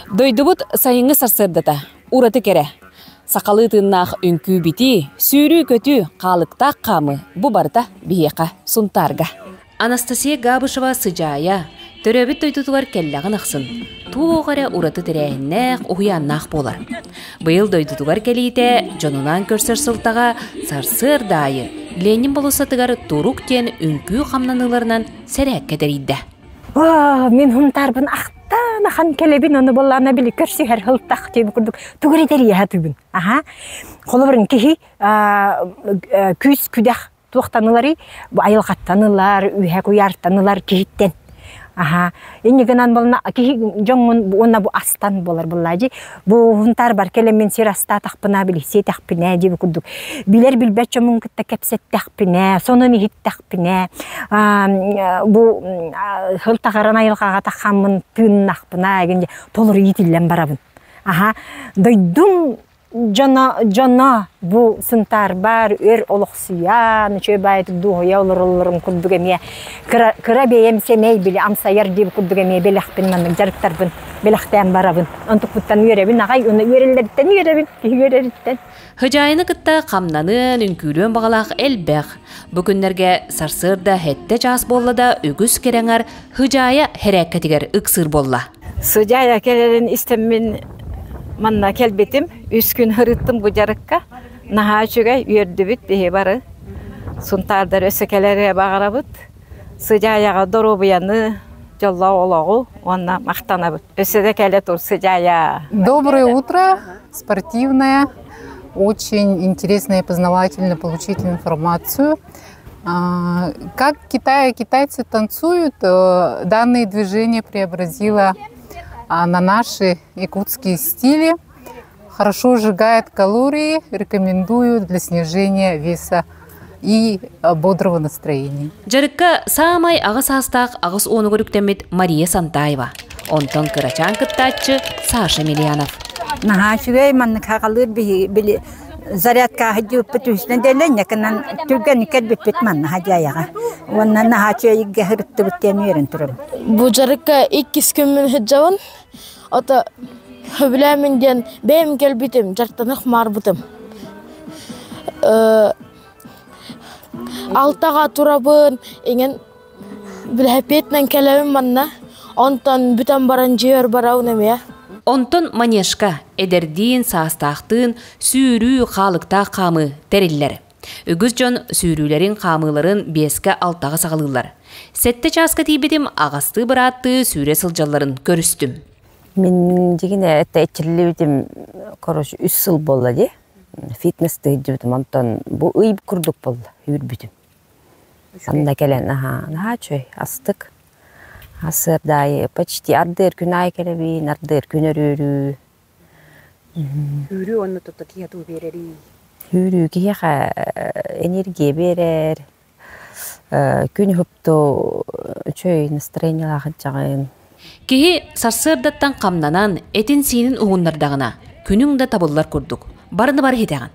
Дойдубут сайыңы сарсырдата, ураты кере. Сақалы тыннақ үнкі бити, сүйрі көтü қалықтақ қамы бұ барда бейеқа сунтарға. Анастасия Габышева сыжая, төрөбіт дойдутугар келлағын ақсын. Туғары ураты тірәйіннәқ ұғыяннақ болар. Бұйыл дойдутугар келейте, жонунан көрсір сылтаға сарсыр дайы, Ленин болусатыгар турук тен үнкі қамнаныларынан сәрәк кәдерейді. Мен хунтарбын ақтан ахан келебин оны боллана били көрсі әр хылттақ тейбі күрдік түгіретер еға түбін. Қолы бірін кехи күз күдәқ туақтанылары, айылғаттанылар, үйәк ұярттанылар кехіттен. Енегінан болына кехи жоңын ona bu astan болар боллажы. Bu хунтар бар келемен сираста тақпына били, се тақпына дебі күрдік. Билер билбәт жомын күтті кәпсет тақпына, соны мехит тақпына. Bu хылтағаран айылғаға таққамын түйін нақпына, толыр етілен барабын. Дойдың Жана bu сынтар бар, өр олықсиян, чөй байты дуғыя олырылырым күрдігеме, кыра бейем семей білі, амсайар дейбі күрдігеме, беляқпіннан, жарықтарбын, беляқтайын барабын. Онтық бұттан үйеребін, ағай, оны үйерелерден үйеребін, үйерелерден. Хыжайыны кытта қамнанын үнкүлен бағалақ әлбәқ. Бүгінлерге сарсырда хетте жас болла да үгіз кереңар хыжая хәрәккетігер үксыр болла. Сыжая келерін істемін манна келбетим, үс күн хырыттым bu жарыққа. Наха чүгай үйерді біт бейе бары. Сунтардар өсекелері бағарабыт. Сыжаяға дору бұяны, жолла олағу, онна мақтана бұт. Өседе келе тұр сыжая. Доброе утро, спортивное, очень интересно и познавательно получить информацию. Как китайцы танцуют, данное движение преобразило на наши якутские стили. Хорошо сжигает калории, рекомендую для снижения веса и бодрого настроения. Жарыкка самай ағыс астақ ағыс оны көріктемет Мария Сантаева. Онтон кырачан кыттачы Саша Мильянов. Нахашуэй манны кағалыр білі зарядка хаджу петушна делен якынан түрген келбет манна хажаяга. Оннан нахашуэй гахыртты биттен үйрен турам. Bu жарыкка 2 gün мен хаджаван. Ата Хөбіләмінден бәйім келбетім, жартанық марбытым. Алтаға турабын, еңен біләпетнен келемін манна. Онтан бүтін баран жер барауын әме. Онтон манешка, эдерден састақтын сүйрі қалықта қамы тәрелілер. Үгіз жон сүйрілерін қамыларын 5-6 сағалылар. Сәтті часқа тейбетім ағасты бұратты сүйре сылжаларын көрістім. Мен дегене әтті әтчілі короче 3 жыл болды. Фитнесті жүбітім, онтан бұл ұйып күрдік болды, үйірбітім. Анда келен, чөй, астық. Асырдай, почти ардыр күн ай келебейін, ардыр күн өрірі. Үрі оны тұтты кияту берері? Үрі кияға энергия берер. Күн хүпті чөй настроениялағын жағын. Кихи сарсырдаттан қамнанан этин синин уғыннардағына күнің да табылар күрдік. Барыны бар хетеған.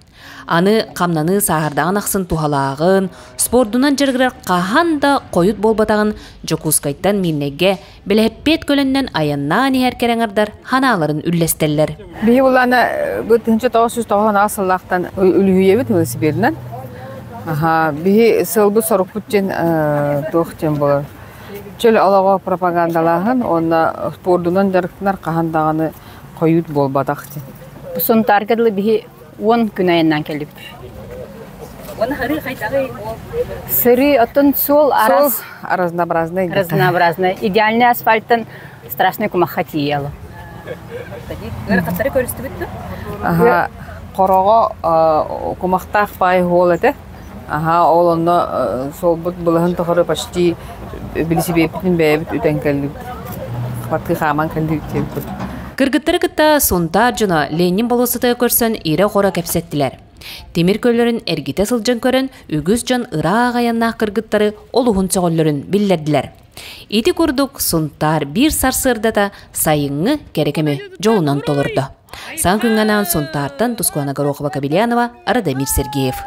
Аны қамнаны сағардағын ақсын тухалағын, спордунан жырғырар қахан да қойыт болбатағын жокускайттан милнеге біләппет көліннен аяннан еркереңардар ханаларын үллестелер. Бейі оланы 1990 асыллақтан үлгүйебіт велосипедінен. Бейі сылбы сорық бүттен тоқтен болар. Чөл алаға пропагандалағын, онна спордунан жарықтынар қағандағаны қойыт болбатақты. Бұсын таргырлы бейі 10 күн айыннан келіп. Оны хары қайтағы? Сыры отын сол разнообразный. Разнообразный. Идеальный асфальттан страшный кумаққа тиелі. Ғырқаттары көрісті бітті? Қораға кумақтақ бай ғол әді. Ол онда сол бұт бұлығын тұғыры почти білісі бейбітін бәйбіт үтен кәліп. Қапатқы қаман кәліп. Кыргыттары кытта сонтар жына Ленин болосыты көрсөн ире қора кәпсеттілер. Темір көллерін әргіте сылжын көрін, үгіз жан ырақ аяннақ кыргыттары олуғын соғылырын білдерділер. Ити күрдік сонтар бір сарсырдата сайыңы керекеме жолынан толырды. Сан күнганан сонтартан Тускуана Горохова Кабелянова, Радамир Сергеев.